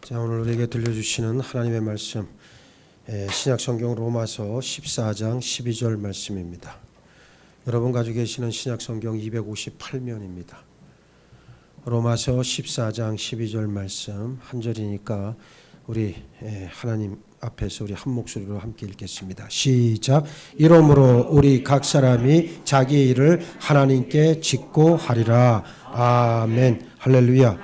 자, 오늘 우리에게 들려주시는 하나님의 말씀, 신약 성경 로마서 14장 12절 말씀입니다. 여러분 가지고 계시는 신약 성경 258면입니다. 로마서 14장 12절 말씀 한 절이니까 우리 하나님 앞에서 우리 한 목소리로 함께 읽겠습니다. 시작. 이러므로 우리 각 사람이 자기 일을 하나님께 짓고 하리라. 아멘. 할렐루야.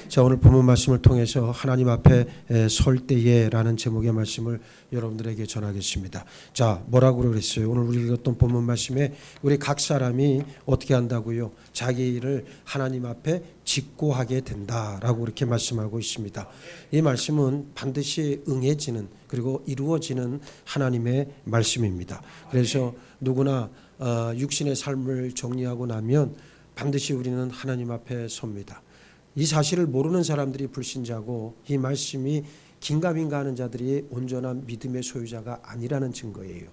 자, 오늘 본문 말씀을 통해서 하나님 앞에 설 때에라는 제목의 말씀을 여러분들에게 전하겠습니다. 자, 뭐라고 그랬어요? 오늘 우리 읽었던 본문 말씀에 우리 각 사람이 어떻게 한다고요? 자기 일을 하나님 앞에 짓고 하게 된다라고 이렇게 말씀하고 있습니다. 이 말씀은 반드시 응해지는 그리고 이루어지는 하나님의 말씀입니다. 그래서 누구나 육신의 삶을 정리하고 나면 반드시 우리는 하나님 앞에 섭니다. 이 사실을 모르는 사람들이 불신자고 이 말씀이 긴가민가 하는 자들이 온전한 믿음의 소유자가 아니라는 증거예요.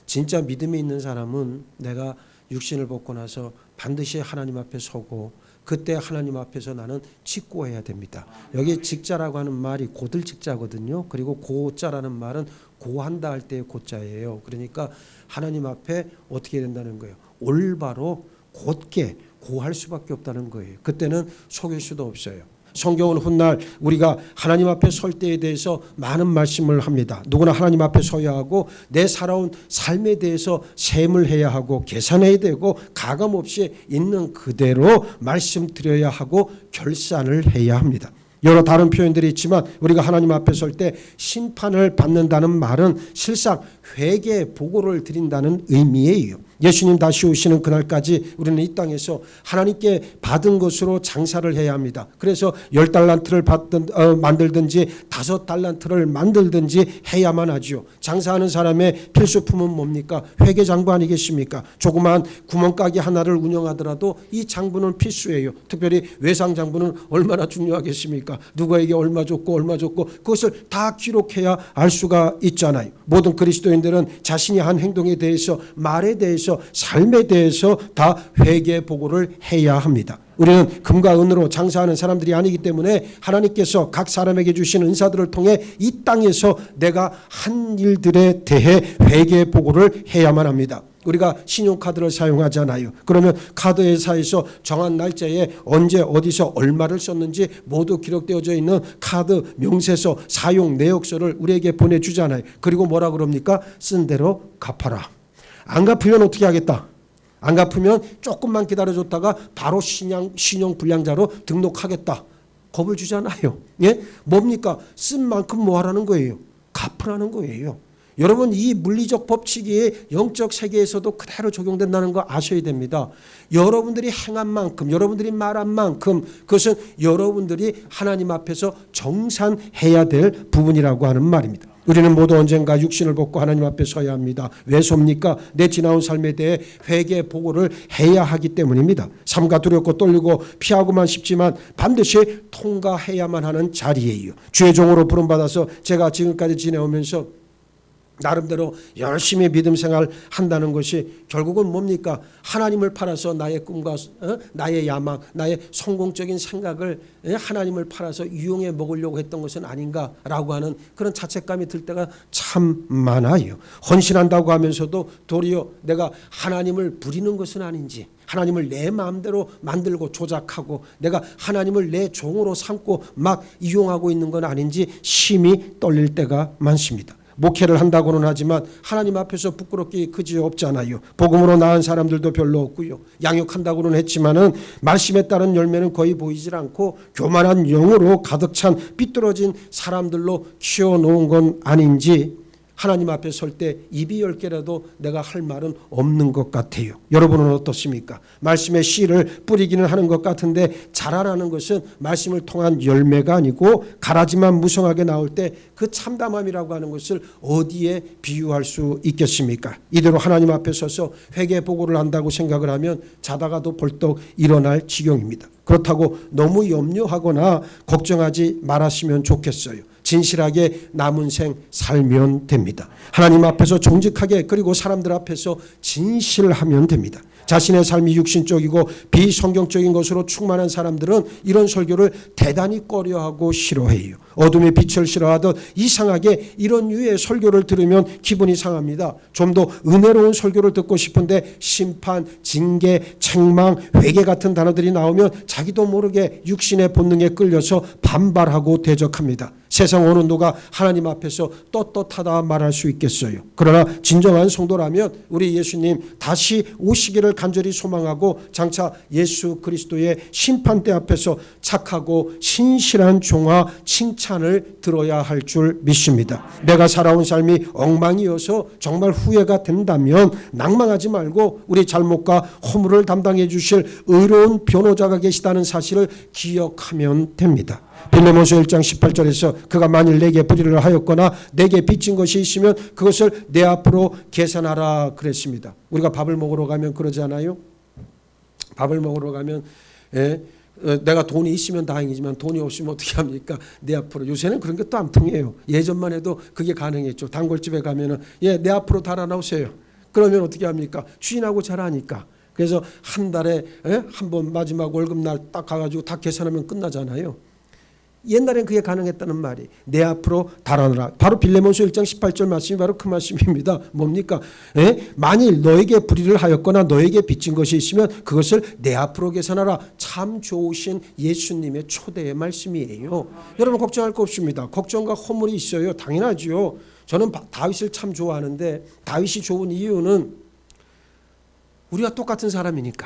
진짜 믿음이 있는 사람은 내가 육신을 벗고 나서 반드시 하나님 앞에 서고 그때 하나님 앞에서 나는 직고해야 됩니다. 여기 직자라고 하는 말이 고들 직자거든요. 그리고 고자라는 말은 고한다 할 때의 고자예요. 그러니까 하나님 앞에 어떻게 된다는 거예요? 올바로 곧게 고할 수밖에 없다는 거예요. 그때는 속일 수도 없어요. 성경은 훗날 우리가 하나님 앞에 설 때에 대해서 많은 말씀을 합니다. 누구나 하나님 앞에 서야 하고 내 살아온 삶에 대해서 셈을 해야 하고 계산해야 되고 가감없이 있는 그대로 말씀드려야 하고 결산을 해야 합니다. 여러 다른 표현들이 있지만 우리가 하나님 앞에 설 때 심판을 받는다는 말은 실상 회개 보고를 드린다는 의미예요. 예수님 다시 오시는 그날까지 우리는 이 땅에서 하나님께 받은 것으로 장사를 해야 합니다. 그래서 10달란트를 만들든지 5달란트를 만들든지 해야만 하죠. 장사하는 사람의 필수품은 뭡니까? 회계장부 아니겠습니까? 조그마한 구멍가게 하나를 운영하더라도 이 장부는 필수예요. 특별히 외상장부는 얼마나 중요하겠습니까? 누구에게 얼마 줬고 그것을 다 기록해야 알 수가 있잖아요. 모든 그리스도인들은 자신이 한 행동에 대해서 말에 대해서 삶에 대해서 다 회개 보고를 해야 합니다. 우리는 금과 은으로 장사하는 사람들이 아니기 때문에 하나님께서 각 사람에게 주신 은사들을 통해 이 땅에서 내가 한 일들에 대해 회개 보고를 해야만 합니다. 우리가 신용카드를 사용하잖아요. 그러면 카드 회사에서 정한 날짜에 언제 어디서 얼마를 썼는지 모두 기록되어져 있는 카드 명세서 사용 내역서를 우리에게 보내주잖아요. 그리고 뭐라 그럽니까? 쓴 대로 갚아라. 안 갚으면 어떻게 하겠다? 안 갚으면 조금만 기다려줬다가 바로 신용불량자로 등록하겠다. 겁을 주잖아요. 예? 뭡니까? 쓴 만큼 뭐 하라는 거예요? 갚으라는 거예요. 여러분 이 물리적 법칙이 영적 세계에서도 그대로 적용된다는 거 아셔야 됩니다. 여러분들이 행한 만큼 여러분들이 말한 만큼 그것은 여러분들이 하나님 앞에서 정산해야 될 부분이라고 하는 말입니다. 우리는 모두 언젠가 육신을 벗고 하나님 앞에 서야 합니다. 왜 섭니까? 내 지나온 삶에 대해 회개 보고를 해야 하기 때문입니다. 삼가 두렵고 떨리고 피하고만 싶지만 반드시 통과해야만 하는 자리예요. 주의 종으로 부름받아서 제가 지금까지 지내오면서 나름대로 열심히 믿음 생활 한다는 것이 결국은 뭡니까? 하나님을 팔아서 나의 꿈과 나의 야망, 나의 성공적인 생각을 하나님을 팔아서 이용해 먹으려고 했던 것은 아닌가라고 하는 그런 자책감이 들 때가 참 많아요. 헌신한다고 하면서도 도리어 내가 하나님을 부리는 것은 아닌지, 하나님을 내 마음대로 만들고 조작하고 내가 하나님을 내 종으로 삼고 막 이용하고 있는 건 아닌지 심히 떨릴 때가 많습니다. 목회를 한다고는 하지만 하나님 앞에서 부끄럽기 그지없잖아요. 복음으로 나은 사람들도 별로 없고요. 양육한다고는 했지만은 말씀에 따른 열매는 거의 보이질 않고 교만한 영으로 가득 찬 삐뚤어진 사람들로 키워놓은 건 아닌지 하나님 앞에 설 때 입이 10개라도 내가 할 말은 없는 것 같아요. 여러분은 어떻습니까? 말씀의 씨를 뿌리기는 하는 것 같은데 자라나는 것은 말씀을 통한 열매가 아니고 가라지만 무성하게 나올 때 그 참담함이라고 하는 것을 어디에 비유할 수 있겠습니까? 이대로 하나님 앞에 서서 회개 보고를 한다고 생각을 하면 자다가도 벌떡 일어날 지경입니다. 그렇다고 너무 염려하거나 걱정하지 말았으면 좋겠어요. 진실하게 남은 생 살면 됩니다. 하나님 앞에서 정직하게, 그리고 사람들 앞에서 진실하면 됩니다. 자신의 삶이 육신적이고 비성경적인 것으로 충만한 사람들은 이런 설교를 대단히 꺼려하고 싫어해요. 어둠의 빛을 싫어하듯 이상하게 이런 유의 설교를 들으면 기분이 상합니다. 좀 더 은혜로운 설교를 듣고 싶은데 심판, 징계, 책망, 회개 같은 단어들이 나오면 자기도 모르게 육신의 본능에 끌려서 반발하고 대적합니다. 세상 어느 누가 하나님 앞에서 떳떳하다 말할 수 있겠어요. 그러나 진정한 성도라면 우리 예수님 다시 오시기를 간절히 소망하고 장차 예수 그리스도의 심판대 앞에서 착하고 신실한 종아 칭찬을 들어야 할 줄 믿습니다. 내가 살아온 삶이 엉망이어서 정말 후회가 된다면 낭망하지 말고 우리 잘못과 허물을 담당해 주실 의로운 변호자가 계시다는 사실을 기억하면 됩니다. 빌레몬서 1장 18절에서 그가 만일 내게 불의를 하였거나 내게 빚진 것이 있으면 그것을 내 앞으로 계산하라 그랬습니다. 우리가 밥을 먹으러 가면 그러지 않아요? 밥을 먹으러 가면 내가 돈이 있으면 다행이지만 돈이 없으면 어떻게 합니까? 내 앞으로. 요새는 그런 게 또 안 통해요. 예전만 해도 그게 가능했죠. 단골집에 가면은 내 앞으로 달아나오세요. 그러면 어떻게 합니까? 주인하고 잘 아니까. 그래서 한 달에 한 번 마지막 월급날 딱 가가지고 다 계산하면 끝나잖아요. 옛날엔 그게 가능했다는 말이 내 앞으로 달아나라. 바로 빌레몬서 1장 18절 말씀이 바로 그 말씀입니다. 뭡니까? 만일 너에게 불의를 하였거나 너에게 빚진 것이 있으면 그것을 내 앞으로 계산하라. 참 좋으신 예수님의 초대의 말씀이에요. 여러분 걱정할 거 없습니다. 걱정과 허물이 있어요. 당연하죠. 저는 다윗을 참 좋아하는데 다윗이 좋은 이유는 우리가 똑같은 사람이니까.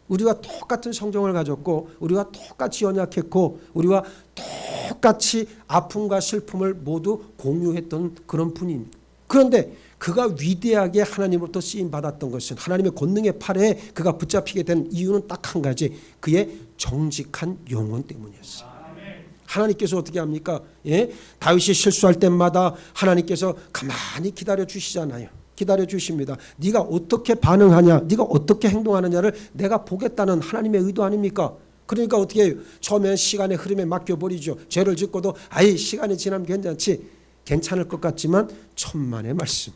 우리가 똑같은 성정을 가졌고 우리가 똑같이 연약했고 우리와 똑같이 아픔과 슬픔을 모두 공유했던 그런 분입니다. 그런데 그가 위대하게 하나님으로부터 쓰임받았던 것은 하나님의 권능의 팔에 그가 붙잡히게 된 이유는 딱 한 가지, 그의 정직한 영혼 때문이었어요. 하나님께서 어떻게 합니까? 다윗이 실수할 때마다 하나님께서 가만히 기다려 주시잖아요. 기다려 주십니다. 네가 어떻게 반응하냐, 네가 어떻게 행동하느냐를 내가 보겠다는 하나님의 의도 아닙니까? 그러니까 어떻게 해요? 처음엔 시간의 흐름에 맡겨버리죠. 죄를 짓고도 시간이 지나면 괜찮을 것 같지만 천만의 말씀.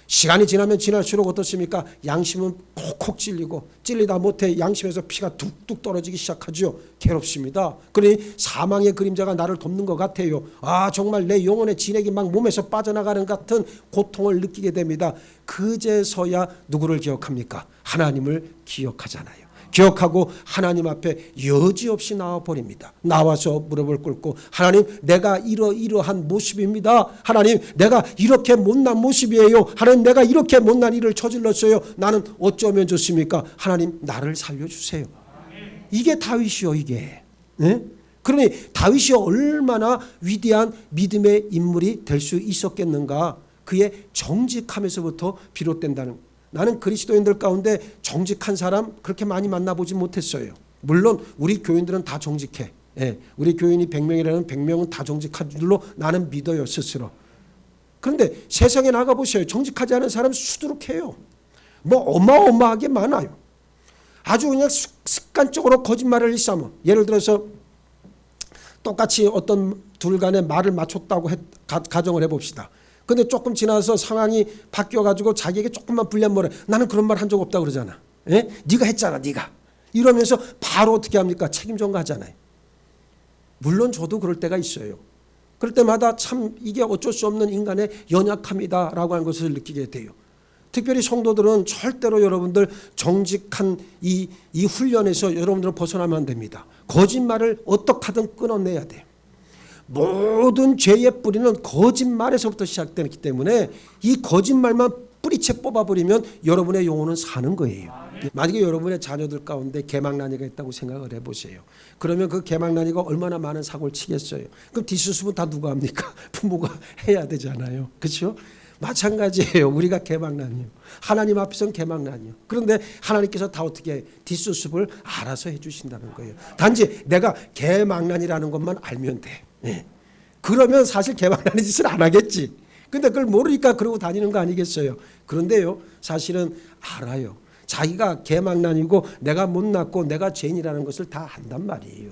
시간이 지나면 지날수록 어떻습니까? 양심은 콕콕 찔리고 찔리다 못해 양심에서 피가 뚝뚝 떨어지기 시작하죠. 괴롭습니다. 그러니 사망의 그림자가 나를 덮는 것 같아요. 정말 내 영혼의 진액이 막 몸에서 빠져나가는 같은 고통을 느끼게 됩니다. 그제서야 누구를 기억합니까? 하나님을 기억하잖아요. 기억하고 하나님 앞에 여지없이 나와버립니다. 나와서 무릎을 꿇고 하나님, 내가 이러한 모습입니다. 하나님, 내가 이렇게 못난 모습이에요. 하나님, 내가 이렇게 못난 일을 저질렀어요. 나는 어쩌면 좋습니까? 하나님, 나를 살려주세요. 이게 다윗이요, 이게. 그러니 다윗이 얼마나 위대한 믿음의 인물이 될 수 있었겠는가. 그의 정직함에서부터 비롯된다는. 나는 그리스도인들 가운데 정직한 사람 그렇게 많이 만나보지 못했어요. 물론 우리 교인들은 다 정직해. 우리 교인이 100명이라는 100명은 다 정직한 줄로 나는 믿어요, 스스로. 그런데 세상에 나가보세요. 정직하지 않은 사람 수두룩해요. 어마어마하게 많아요. 아주 그냥 습관적으로 거짓말을 일삼아. 예를 들어서 똑같이 어떤 둘 간에 말을 맞췄다고 가정을 해봅시다. 근데 조금 지나서 상황이 바뀌어가지고 자기에게 조금만 불리한 말을, 나는 그런 말 한 적 없다 그러잖아. 네가 했잖아, 네가. 이러면서 바로 어떻게 합니까? 책임 전가하잖아요. 물론 저도 그럴 때가 있어요. 그럴 때마다 참 이게 어쩔 수 없는 인간의 연약함이다라고 하는 것을 느끼게 돼요. 특별히 성도들은 절대로 여러분들 정직한 이 훈련에서 여러분들은 벗어나면 안 됩니다. 거짓말을 어떻게 하든 끊어내야 돼요. 모든 죄의 뿌리는 거짓말에서부터 시작되기 때문에 이 거짓말만 뿌리채 뽑아버리면 여러분의 영혼은 사는 거예요. 만약에 여러분의 자녀들 가운데 개망난이가 있다고 생각을 해보세요. 그러면 그 개망난이가 얼마나 많은 사고를 치겠어요. 그럼 뒷수습은 다 누가 합니까? 부모가 해야 되잖아요. 그렇죠? 마찬가지예요. 우리가 개망난이요. 하나님 앞에서는 개망난이요. 그런데 하나님께서 다 어떻게 뒷수습을 알아서 해주신다는 거예요. 단지 내가 개망난이라는 것만 알면 돼. 그러면 사실 개망난의 짓을 안 하겠지. 근데 그걸 모르니까 그러고 다니는 거 아니겠어요. 그런데요, 사실은 알아요. 자기가 개망난이고 내가 못났고 내가 죄인이라는 것을 다 안단 말이에요.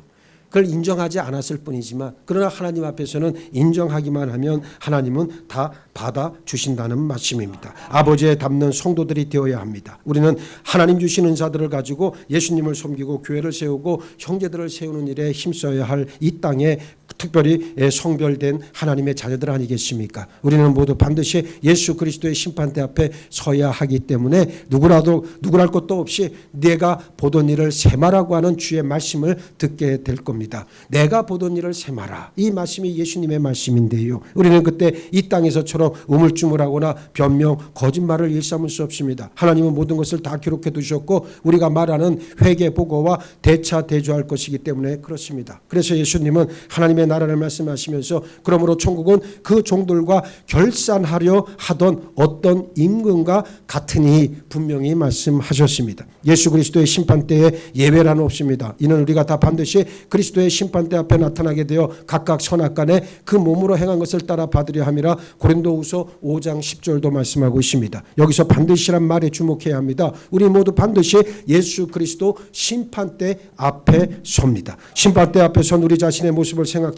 그걸 인정하지 않았을 뿐이지만 그러나 하나님 앞에서는 인정하기만 하면 하나님은 다 받아주신다는 말씀입니다. 아버지의 닮는 성도들이 되어야 합니다. 우리는 하나님 주신 은사들을 가지고 예수님을 섬기고 교회를 세우고 형제들을 세우는 일에 힘써야 할 이 땅에 특별히 성별된 하나님의 자녀들 아니겠습니까? 우리는 모두 반드시 예수 그리스도의 심판대 앞에 서야 하기 때문에 누구랄 것도 없이 내가 보던 일을 세마라고 하는 주의 말씀을 듣게 될 겁니다. 내가 보던 일을 세마라. 이 말씀이 예수님의 말씀인데요. 우리는 그때 이 땅에서처럼 우물쭈물하거나 변명, 거짓말을 일삼을 수 없습니다. 하나님은 모든 것을 다 기록해 두셨고 우리가 말하는 회개 보고와 대차 대조할 것이기 때문에 그렇습니다. 그래서 예수님은 하나님의 나라를 말씀하시면서 그러므로 천국은 그 종들과 결산하려 하던 어떤 임금과 같으니 분명히 말씀하셨습니다. 예수 그리스도의 심판대에 예외란 없습니다. 이는 우리가 다 반드시 그리스도의 심판대 앞에 나타나게 되어 각각 선악간에 그 몸으로 행한 것을 따라 받으려 함이라 고린도후서 5장 10절도 말씀하고 있습니다. 여기서 반드시란 말에 주목해야 합니다. 우리 모두 반드시 예수 그리스도 심판대 앞에 섭니다. 심판대 앞에 선 우리 자신의 모습을 생각해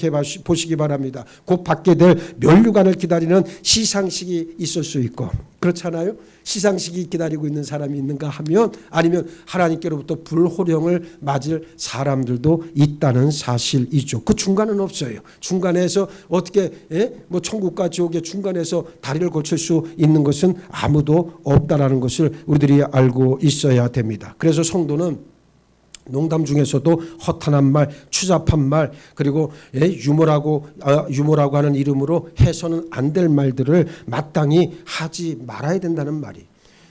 보시기 바랍니다. 곧 받게 될 면류관을 기다리는 시상식이 있을 수 있고 그렇잖아요. 시상식이 기다리고 있는 사람이 있는가 하면 아니면 하나님께로부터 불호령을 맞을 사람들도 있다는 사실이죠. 그 중간은 없어요. 중간에서 어떻게 뭐 천국과 지옥의 중간에서 다리를 걸칠 수 있는 것은 아무도 없다라는 것을 우리들이 알고 있어야 됩니다. 그래서 성도는 농담 중에서도 허탄한 말, 추잡한 말, 그리고 유머라고 하는 이름으로 해서는 안 될 말들을 마땅히 하지 말아야 된다는 말이.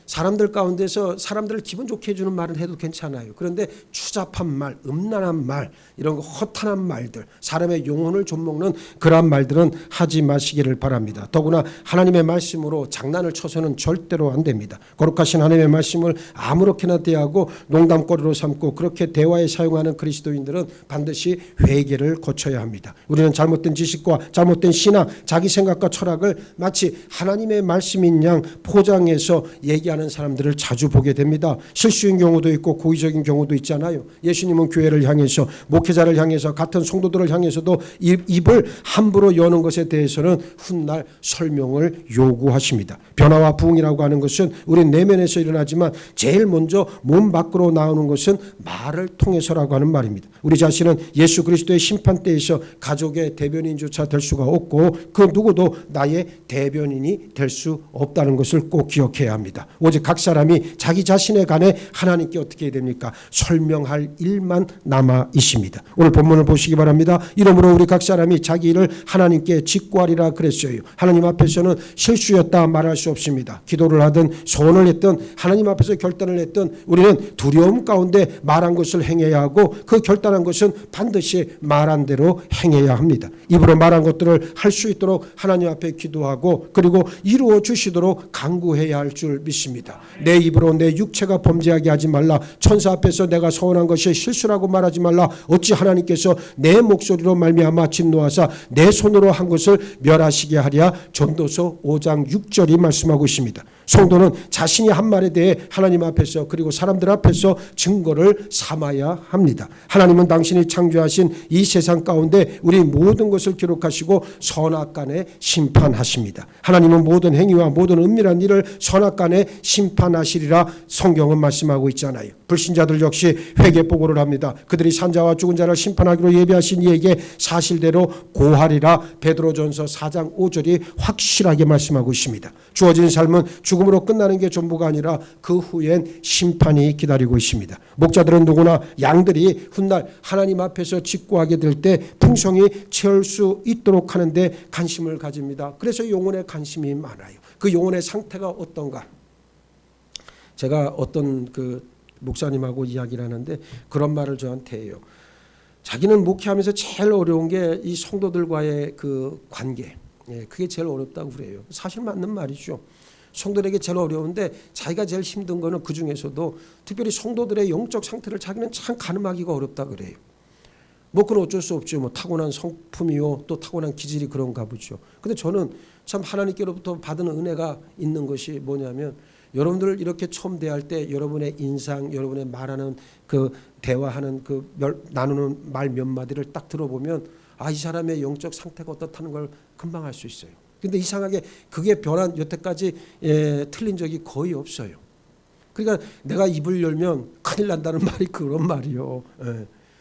사람들 가운데서 사람들을 기분 좋게 해주는 말은 해도 괜찮아요. 그런데 추잡한 말, 음란한 말, 이런 허탄한 말들, 사람의 영혼을 좀먹는 그러한 말들은 하지 마시기를 바랍니다. 더구나 하나님의 말씀으로 장난을 쳐서는 절대로 안 됩니다. 거룩하신 하나님의 말씀을 아무렇게나 대하고 농담거리로 삼고 그렇게 대화에 사용하는 그리스도인들은 반드시 회개를 거쳐야 합니다. 우리는 잘못된 지식과 잘못된 신앙, 자기 생각과 철학을 마치 하나님의 말씀인 양 포장해서 얘기하는 사람들을 자주 보게 됩니다. 실수인 경우도 있고 고의적인 경우도 있잖아요. 예수님은 교회를 향해서 목회자를 향해서 같은 성도들을 향해서도 입을 함부로 여는 것에 대해서는 훗날 설명을 요구하십니다. 변화와 부흥이라고 하는 것은 우리 내면에서 일어나지만 제일 먼저 몸 밖으로 나오는 것은 말을 통해서라고 하는 말입니다. 우리 자신은 예수 그리스도의 심판대에서 가족의 대변인조차 될 수가 없고 그 누구도 나의 대변인이 될 수 없다는 것을 꼭 기억해야 합니다. 오직 각 사람이 자기 자신에 관해 하나님께 어떻게 해야 됩니까? 설명할 일만 남아 있습니다. 오늘 본문을 보시기 바랍니다. 이러므로 우리 각 사람이 자기 일을 하나님께 직구하리라 그랬어요. 하나님 앞에서는 실수였다 말할 수 없습니다. 기도를 하든 소원을 했든 하나님 앞에서 결단을 했든 우리는 두려움 가운데 말한 것을 행해야 하고 그 결단한 것은 반드시 말한 대로 행해야 합니다. 입으로 말한 것들을 할 수 있도록 하나님 앞에 기도하고 그리고 이루어 주시도록 간구해야 할 줄 믿습니다. 내 입으로 내 육체가 범죄하게 하지 말라. 천사 앞에서 내가 서운한 것이 실수라고 말하지 말라. 어찌 하나님께서 내 목소리로 말미암아 진노하사 내 손으로 한 것을 멸하시게 하랴. 전도서 5장 6절이 말씀하고 있습니다. 성도는 자신이 한 말에 대해 하나님 앞에서 그리고 사람들 앞에서 증거를 삼아야 합니다. 하나님은 당신이 창조하신 이 세상 가운데 우리 모든 것을 기록하시고 선악간에 심판하십니다. 하나님은 모든 행위와 모든 은밀한 일을 선악간에 심판하시리라 성경은 말씀하고 있잖아요. 불신자들 역시 회개보고를 합니다. 그들이 산자와 죽은 자를 심판하기로 예비하신 이에게 사실대로 고하리라. 베드로전서 4장 5절이 확실하게 말씀하고 있습니다. 주어진 삶은 죽음으로 끝나는 게 전부가 아니라 그 후엔 심판이 기다리고 있습니다. 목자들은 누구나 양들이 훗날 하나님 앞에서 직구하게 될 때 풍성히 채울 수 있도록 하는데 관심을 가집니다. 그래서 영혼에 관심이 많아요. 그 영혼의 상태가 어떤가? 제가 어떤 그 목사님하고 이야기를 하는데 그런 말을 저한테 해요. 자기는 목회하면서 제일 어려운 게 이 성도들과의 그 관계, 그게 제일 어렵다고 그래요. 사실 맞는 말이죠. 성도들에게 제일 어려운데 자기가 제일 힘든 거는 그 중에서도 특별히 성도들의 영적 상태를 자기는 참 가늠하기가 어렵다 그래요. 뭐 그건 어쩔 수 없죠. 뭐 타고난 성품이요, 또 타고난 기질이 그런가 보죠. 근데 저는 참 하나님께로부터 받은 은혜가 있는 것이 뭐냐면 여러분들 이렇게 처음 대할 때 여러분의 인상, 여러분의 말하는 그 대화하는 그 나누는 말 몇 마디를 딱 들어보면 이 사람의 영적 상태가 어떻다는 걸 금방 알 수 있어요. 근데 이상하게 그게 변한 여태까지 틀린 적이 거의 없어요. 그러니까 내가 입을 열면 큰일 난다는 말이 그런 말이요.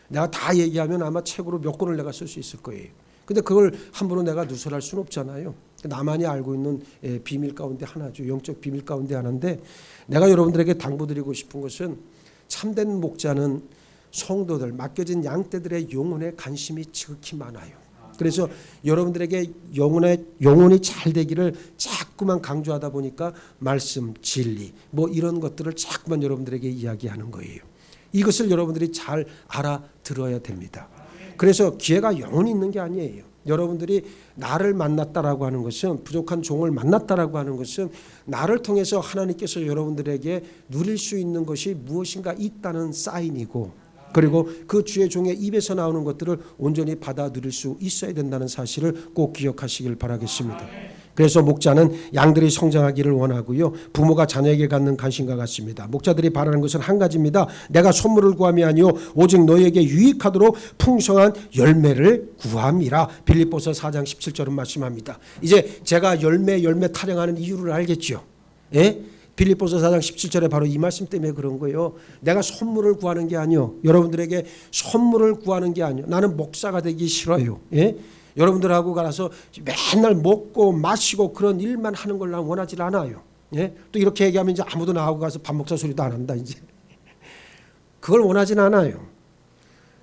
내가 다 얘기하면 아마 책으로 몇 권을 내가 쓸 수 있을 거예요. 근데 그걸 함부로 내가 누설할 수는 없잖아요. 나만이 알고 있는 비밀 가운데 하나죠. 영적 비밀 가운데 하나인데, 내가 여러분들에게 당부드리고 싶은 것은 참된 목자는 성도들, 맡겨진 양떼들의 영혼에 관심이 지극히 많아요. 그래서 여러분들에게 영혼이 잘 되기를 자꾸만 강조하다 보니까 말씀, 진리 뭐 이런 것들을 자꾸만 여러분들에게 이야기하는 거예요. 이것을 여러분들이 잘 알아들어야 됩니다. 그래서 기회가 영원히 있는 게 아니에요. 여러분들이 나를 만났다라고 하는 것은, 부족한 종을 만났다라고 하는 것은 나를 통해서 하나님께서 여러분들에게 누릴 수 있는 것이 무엇인가 있다는 사인이고, 그리고 그 주의 종의 입에서 나오는 것들을 온전히 받아 누릴 수 있어야 된다는 사실을 꼭 기억하시길 바라겠습니다. 그래서 목자는 양들이 성장하기를 원하고요, 부모가 자녀에게 갖는 관심과 같습니다. 목자들이 바라는 것은 한 가지입니다. 내가 선물을 구함이 아니요 오직 너에게 유익하도록 풍성한 열매를 구함이라. 빌립보서 4장 17절은 말씀합니다. 이제 제가 열매 타령하는 이유를 알겠죠. 예? 빌립보서 4장 17절에 바로 이 말씀 때문에 그런 거예요. 내가 선물을 구하는 게 아니요, 여러분들에게 선물을 구하는 게 아니요, 나는 목사가 되기 싫어요. 예? 여러분들하고 가서 맨날 먹고 마시고 그런 일만 하는 걸 난 원하지 않아요. 예? 또 이렇게 얘기하면 이제 아무도 나하고 가서 밥 먹자 소리도 안 한다. 이제 그걸 원하진 않아요.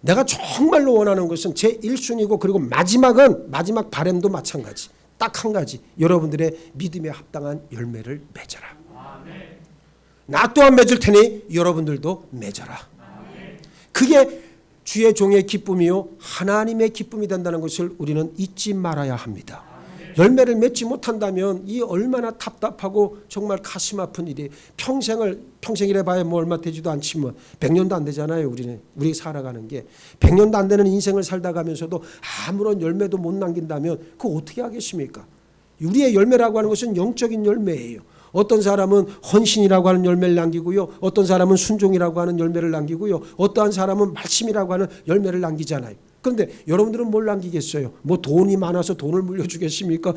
내가 정말로 원하는 것은 제 1순위고, 그리고 마지막 바램도 마찬가지. 딱 한 가지, 여러분들의 믿음에 합당한 열매를 맺어라. 나 또한 맺을 테니 여러분들도 맺어라. 그게 주의 종의 기쁨이요 하나님의 기쁨이 된다는 것을 우리는 잊지 말아야 합니다. 열매를 맺지 못한다면 이 얼마나 답답하고 정말 가슴 아픈 일이, 평생이래 봐야 뭐 얼마 되지도 않지만 100년도 안 되잖아요. 우리 살아가는 게 100년도 안 되는 인생을 살다 가면서도 아무런 열매도 못 남긴다면 그거 어떻게 하겠습니까? 우리의 열매라고 하는 것은 영적인 열매예요. 어떤 사람은 헌신이라고 하는 열매를 남기고요, 어떤 사람은 순종이라고 하는 열매를 남기고요, 어떠한 사람은 말씀이라고 하는 열매를 남기잖아요. 그런데 여러분들은 뭘 남기겠어요? 뭐 돈이 많아서 돈을 물려주겠습니까?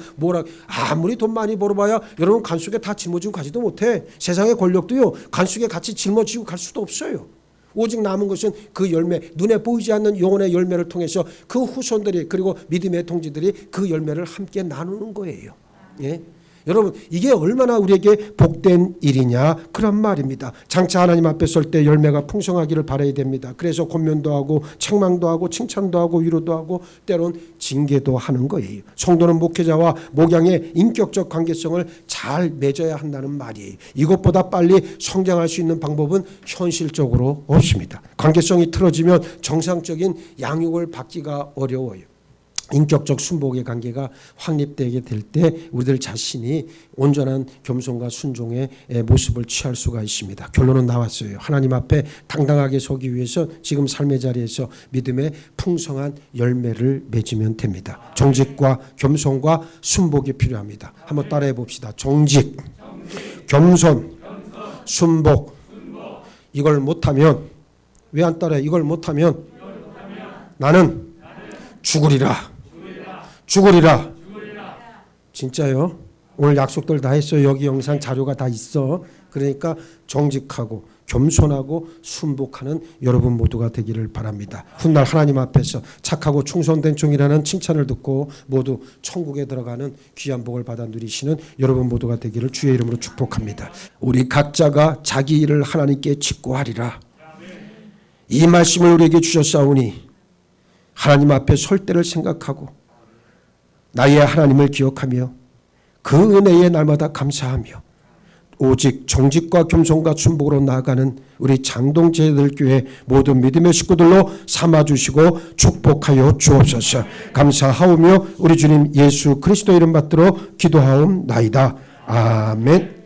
아무리 돈 많이 벌어봐야 여러분 간 속에 다 짊어지고 가지도 못해. 세상의 권력도요 간 속에 같이 짊어지고 갈 수도 없어요. 오직 남은 것은 그 열매, 눈에 보이지 않는 영혼의 열매를 통해서 그 후손들이, 그리고 믿음의 동지들이 그 열매를 함께 나누는 거예요. 예? 여러분, 이게 얼마나 우리에게 복된 일이냐, 그런 말입니다. 장차 하나님 앞에 설 때 열매가 풍성하기를 바라야 됩니다. 그래서 권면도 하고 책망도 하고 칭찬도 하고 위로도 하고 때론 징계도 하는 거예요. 성도는 목회자와 목양의 인격적 관계성을 잘 맺어야 한다는 말이에요. 이것보다 빨리 성장할 수 있는 방법은 현실적으로 없습니다. 관계성이 틀어지면 정상적인 양육을 받기가 어려워요. 인격적 순복의 관계가 확립되게 될 때 우리들 자신이 온전한 겸손과 순종의 모습을 취할 수가 있습니다. 결론은 나왔어요. 하나님 앞에 당당하게 서기 위해서 지금 삶의 자리에서 믿음의 풍성한 열매를 맺으면 됩니다. 정직과 겸손과 순복이 필요합니다. 한번 따라해 봅시다. 정직, 겸손, 순복. 이걸 못하면, 왜 안 따라해? 이걸 못하면 나는 죽으리라. 진짜요? 오늘 약속들 다 했어요. 여기 영상 자료가 다 있어. 그러니까 정직하고 겸손하고 순복하는 여러분 모두가 되기를 바랍니다. 훗날 하나님 앞에서 착하고 충성된 종이라는 칭찬을 듣고 모두 천국에 들어가는 귀한 복을 받아 누리시는 여러분 모두가 되기를 주의 이름으로 축복합니다. 우리 각자가 자기 일을 하나님께 직고하리라. 이 말씀을 우리에게 주셨사오니 하나님 앞에 설 때를 생각하고 나의 하나님을 기억하며 그 은혜에 날마다 감사하며 오직 정직과 겸손과 순복으로 나아가는 우리 장동제들교회 모든 믿음의 식구들로 삼아주시고 축복하여 주옵소서. 감사하오며 우리 주님 예수 그리스도 이름 받들어 기도하옵나이다. 아멘.